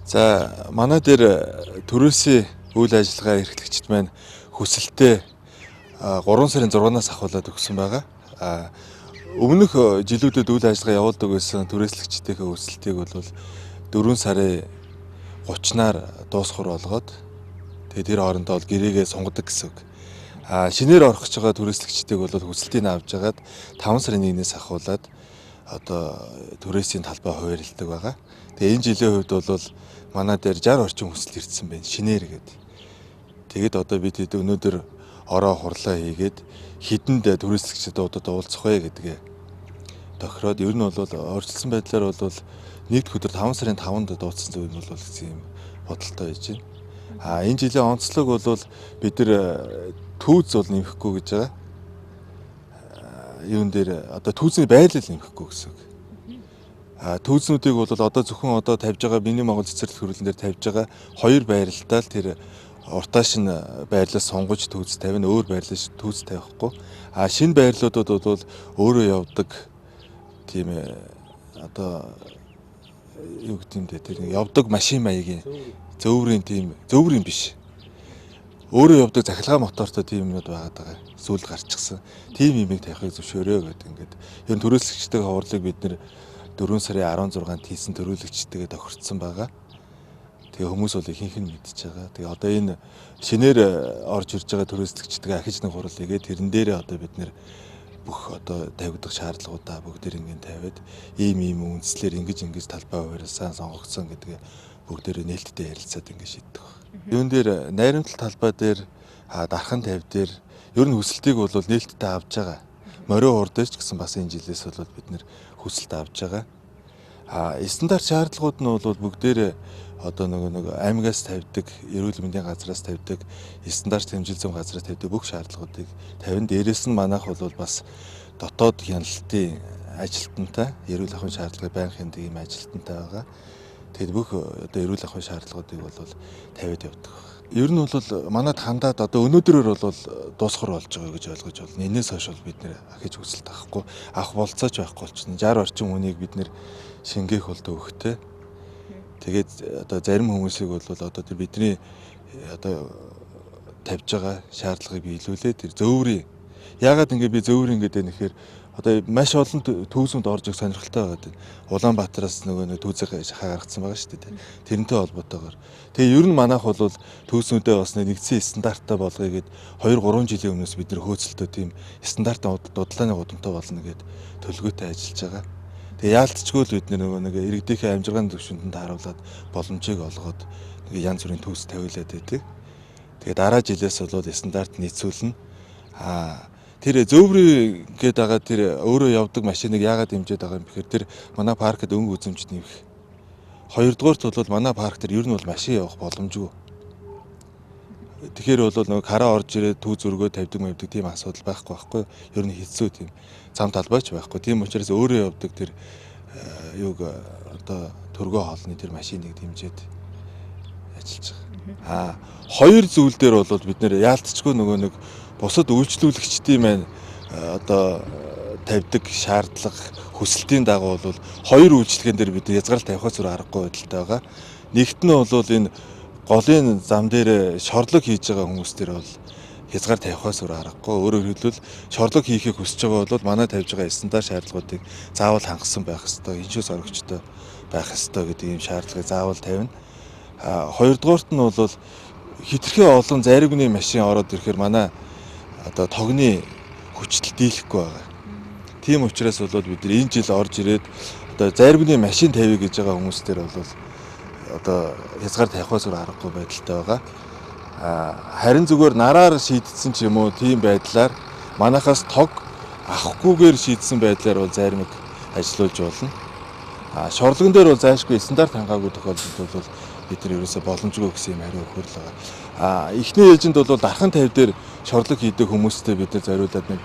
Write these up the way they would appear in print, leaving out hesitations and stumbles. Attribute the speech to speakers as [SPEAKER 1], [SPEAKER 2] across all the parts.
[SPEAKER 1] За манай дээр төрөөсийн үйл ажиллагаа эрхлэгчид маань хүсэлтээ 3 сарын 6-наас ахуулаад өгсөн байгаа. Өмнөх жилүүдэд үйл ажиллагаа явуулдаг байсан түрээслэгчдийн хүсэлтийг бол 4 сарын 30-наар дуусгах болгоод тэгээд тэр хоорондоо гэрээгээ сонгодог гэсэн үг. Шинээр орох гэж байгаа түрээслэгчдийг бол хүсэлтийг авч жагаад 5 сарын 1-ээс ахуулаад одоо түрээсийн талбай хуваарлдаг байгаа. Тэгээ энэ жилийн хувьд бол манай дээр 60 орчим хүсэл ирсэн байна. Шинээр гэдэг. Тэгээд одоо бид өнөөдөр ороо хурлаа хийгээд хідэнд түрээслэгчдэд уулзах вэ гэдгээ тохироод ер нь бол орчилсан байдлаар бол нийт өдөр 5 сарын 5-нд дууссан зүйл нь бол гэсэн юм бодолтой байж байна. Энэ жилийн онцлог бол бид нар түүз бол нэмэхгүй гэж байгаа. Юун дээр одоо түүзний байрлал нэмэхгүй гэсэн үг. Түүзнүүдийг бол одоо зөвхөн тавьж байгаа миний Монгол цэцэрлэг хөрөлн дээр тавьж байгаа 2 байралтаа л тэр уртааш нь байрлал сонгож түүз тавина, өөр байрлал түүз тавихгүй. Шинэ байрлуудад бол өөрөө явдаг тийм одоо юу гэдэг юм бэ, тэр явдаг машин маягийн зөвөрийн биш. Өөрөө явдаг захилгаан мотортой тийм юмнууд байгаа. Сүүлд гарчихсан. Тийм юмыг тавихыг зөвшөөрөө гэдэг ингээд. Ер нь түрээслэгчтэй хаварлыг бид нэр 4 сарын 16-нд хийсэн төрүүлэгчтэйгээ тохирцсон байгаа. Тэгээ хүмүүс бол ихэнх нь мэдчихэж байгаа. Тэгээ одоо энэ шинээр орж ирж байгаа төрөөслөгчдөө ахиж нэг хурал хийгээд тэрэн дээрээ одоо бид нэр бүх одоо тавигдах шаардлагуудаа бүгдээр ингээд тавиад ийм үндслээр ингэж талбай хуваарлсан сонгогдсон гэдгээ бүгдээр нээлттэй ярилцаад ингээд шийддэг байна. Юун дээр найрамдал талбай дээр дархан тавь дээр ер нь хүсэлтийг бол нээлттэй авч байгаа. Морио урдч гэсэн бас энэ жилээс бол бид нэр хүсэлт авч байгаа. Стандарт шаардлагууд нь бол бүгдээр одоо нэг аймагаас тавьдаг, эрүүл мэндийн газраас тавьдаг, стандарт хэмжил зүйн газраас тавьдаг бүх шаардлагуудыг тавин. Дээрээс нь манайх бол бас дотоод хяналтын ажилтнтай, эрүүл ахуйн шаардлагыг байнга хяндаг юм ажилтнтай байгаа. Тэгэд бүх одоо эрүүл ахуйн шаардлагуудыг бол тавиад явдаг. Ер нь бол манайд хандаад одоо өнөөдрөөр бол дуусгар болж байгаа гэж ойлгож байна. Энээс хойш бол бид нэр ахиж хүсэлт авахгүй, авах болцооч байхгүй болчихно. 60 орчим хүнийг бид нэр шингээх бол төвхтэй. Тэгээд одоо зарим хүмүүсийг бол одоо тэр бидний одоо тавьж байгаа шаардлагыг биелүүлээд тэр зөөврийн яагаад ингэ би зөөврийн гэдэг нэхэр одоо маш олон түүсэнд орж ирэх сонирхолтой байгаа. Улаанбаатараас нэг түүзэг гаргацсан байгаа шүү дээ. Тэрнтэй холбоотойгоор. Тэгээ ер нь манайх бол түүснүүдээ бас нэгдсэн стандарттай болгоё гэд 2-3 жилийн өмнөөс бид нэр хөөцөлтөө тийм стандартын дудалгааны гудамжтай болно гэд төлөвлөгөөтэй ажиллаж байгаа. Тэгээ яалтчгүй л бид нэг иргэдийнхээ амжиргааны төвшөндөнд харуулад боломжийг олгоод нэг янз бүрийн түүс тавиулаад байдаг. Тэгээ дараа жилээс бол стандарт нийцүүлнэ. Тэр зөөврийн гээд байгаа тэр өөрөө явдаг машиныг яагаад дэмжиж байгаа юм бэхээр тэр манай паркд өнгө үзэмжт нэмэх. Хоёрдугаарт бол манай парк дээр ер нь бол машин явах боломжгүй. Тэгэхээр бол нэг хараа орж ирээд түүз өргөө тавьдаг тийм асуудал байхгүй. Ер нь хэцүү тийм зам талбайч байхгүй. Тийм учраас өөрөө явдаг тэр юуг одоо төргөө хоолны тэр машиныг дэмжиж ажиллаж байгаа. Хоёр зүйл дээр бол бид нэр яалтчгүй нэг бусад үйлчлүүлэгчдийн маань одоо тавьдаг шаардлага хүсэлтийн дагуу бол хоёр үйлчлэгэн дээр бид язгарал тавихаас өөр аргагүй байдалтай байгаа. Нэгт нь бол энэ голын зам дээр шорлог хийж байгаа хүмүүс дээр бол хязгаар тавихаас өөр аргагүй. Өөрөөр хэлбэл шорлог хийхийг хүсэж байгаа бол манай тавьж байгаа стандарт шаардлагуудыг заавал хангасан байх ёстой, энэшээс орогчтой байх ёстой гэдэг ийм шаардлагыг заавал тавина. Хоёрдугаарт нь бол хитрхээ олон заригны машин ороод ирэхээр манай одоо тогны хүчтэй дийлэхгүй байгаа. Тийм учраас бол бид энэ жил орж ирээд одоо заригны машин тавья гэж байгаа хүмүүс дээр бол одоо хязгаар тавихаас өөр аргагүй байдалтай байгаа. Харин зүгээр нараар шийдсэн ч юм уу тийм байдлаар манайхаас тог авахгүйгээр шийдсэн байдлаар бол заримыг ажиллуулж болно. Шорлогон дээр бол зайлшгүй стандарт хангаагүй тохиолдолд бол бид нар ерөөсө боломжгүй гэсэн юм хариу өгөхөр л байгаа. Эхний ээлжинд бол дархан тавь дээр шорлог хийдэг хүмүүстэй бид нар зориулаад нэг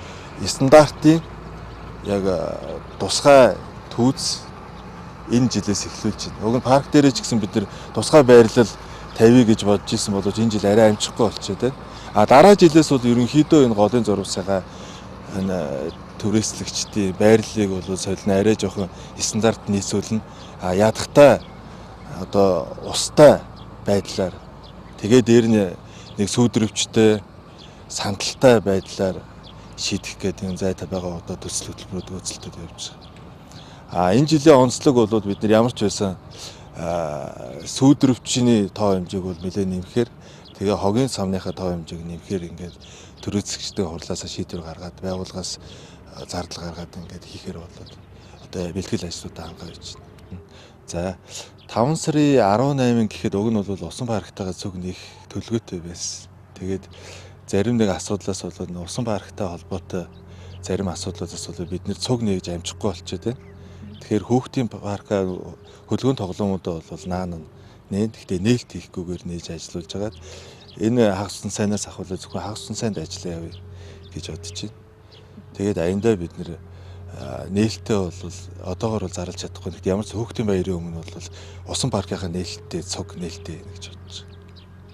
[SPEAKER 1] стандартын яг тусгай түүз энэ жилээс эхлүүлж байна. Уг нь парк дээрээ ч гэсэн бид нар тусгай байрлал тавья гэж бодож исэн боловч энэ жил арай амжихгүй болчиход байна. Дараа жилээс бол ерөнхийдөө энэ голын зурвасгаа энэ түрээслэгчдийн байрлалыг бол солино арай жоохон стандарт нийцүүлнэ. Ядахтаа одоо устай байдлаар тэгээ дээр нь нэг сүйдрөвчтэй сандалтай байдлаар шийдэх гэдэг юм зайтай байгаа одоо төсөл хөтөлбөрүүд үйлчлэлтэд явж байгаа. Энэ жилийн онцлог бол бид нар ямар ч байсан сүйдрөвчний тоо хэмжээг бол нэлээд нэмэхээр тэгээ хогийн самныхаа тоо хэмжээг нэмэхээр ингээд төрөөцөгчдийн хурлаасаа шийдвэр гаргаад байгууллагаас зардал гаргаад ингээд хийхээр болоод одоо бэлтгэл ажлуудаа хангаж байна. За 5 сарын 18 гэхэд уг нь бол усан парктайгаа цуг нээх төлөвлөгөөтэй байсан. Тэгээд зарим нэг асуудлаас болоод усан парктай холбоотой зарим асуудлуудаас болоод бид нэр цуг нээж амжихгүй болчиход байна. Тэгэхээр хүүхдийн паркаа хөлгөөн тоглоомудаа бол наан нээд гэхдээ нээлт хийхгүйгээр нээж ажиллаж байгаад энэ хагас усны сайнаас ахвал зөвхөн хагас усны сайнд ажиллаа явъя гэж бодож байна. Тэгээд аяндаа бид нэр нээлттэй бол одоогоор бол зарлж чадахгүй. Гэхдээ ямар ч хүүхдийн баярын өмнө бол усан паркийнхаа нээлттэй цуг нээлттэй гэж